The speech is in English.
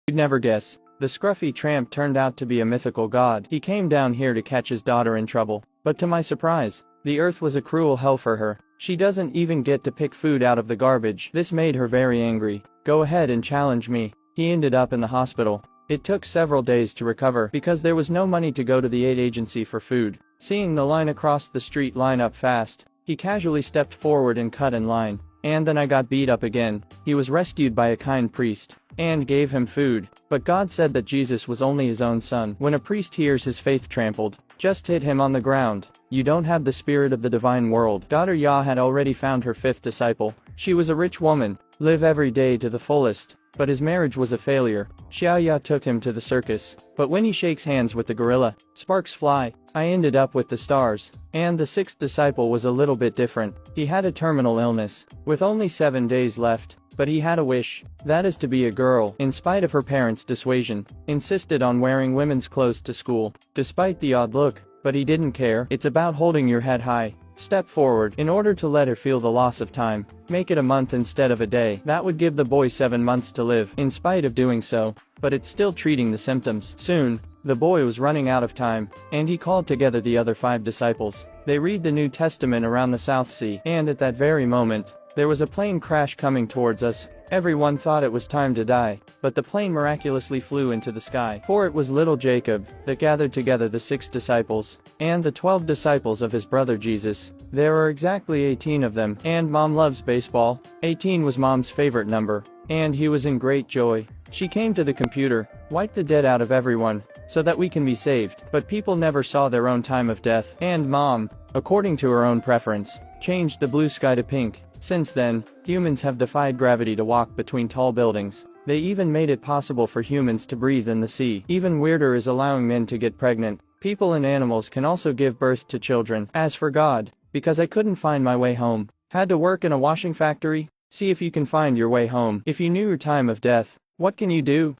You'd never guess. The scruffy tramp turned out to be a mythical god. He came down here to catch his daughter in trouble. But to my surprise, the earth was a cruel hell for her. She doesn't even get to pick food out of the garbage. This made her very angry. Go ahead and challenge me. He ended up in the hospital. It took several days to recover because there was no money to go to the aid agency for food. Seeing the line across the street line up fast, he casually stepped forward and cut in line. And then I got beat up again. He was rescued by a kind priest and gave him food. But God said that Jesus was only his own son. When a priest hears his faith trampled, just hit him on the ground. You don't have the spirit of the divine world. Daughter Yah had already found her fifth disciple. She was a rich woman, live every day to the fullest. But his marriage was a failure. Xingyuhha took him to the circus. But when he shakes hands with the gorilla, sparks fly. I ended up with the stars. And the sixth disciple was a little bit different. He had a terminal illness, with only 7 days left. But he had a wish, that is to be a girl. In spite of her parents' dissuasion, insisted on wearing women's clothes to school, despite the odd look. But he didn't care. It's about holding your head high. Step forward in order to let her feel the loss of time. Make it a month instead of a day. That would give the boy 7 months to live. In spite of doing so, but it's still treating the symptoms. Soon, the boy was running out of time, and he called together the other 5 disciples. They read the New Testament around the South Sea, and at that very moment, there was a plane crash coming towards us. Everyone thought it was time to die, but the plane miraculously flew into the sky. For it was little Jacob that gathered together the 6 disciples, and the 12 disciples of his brother Jesus. There are exactly 18 of them, and Mom loves baseball. 18 was Mom's favorite number, and he was in great joy. She came to the computer, wiped the dead out of everyone, so that we can be saved. But people never saw their own time of death, and Mom, according to her own preference, changed the blue sky to pink. Since then, humans have defied gravity to walk between tall buildings. They even made it possible for humans to breathe in the sea. Even weirder is allowing men to get pregnant. People and animals can also give birth to children. As for God, because I couldn't find my way home, had to work in a washing factory. See if you can find your way home. If you knew your time of death, what can you do?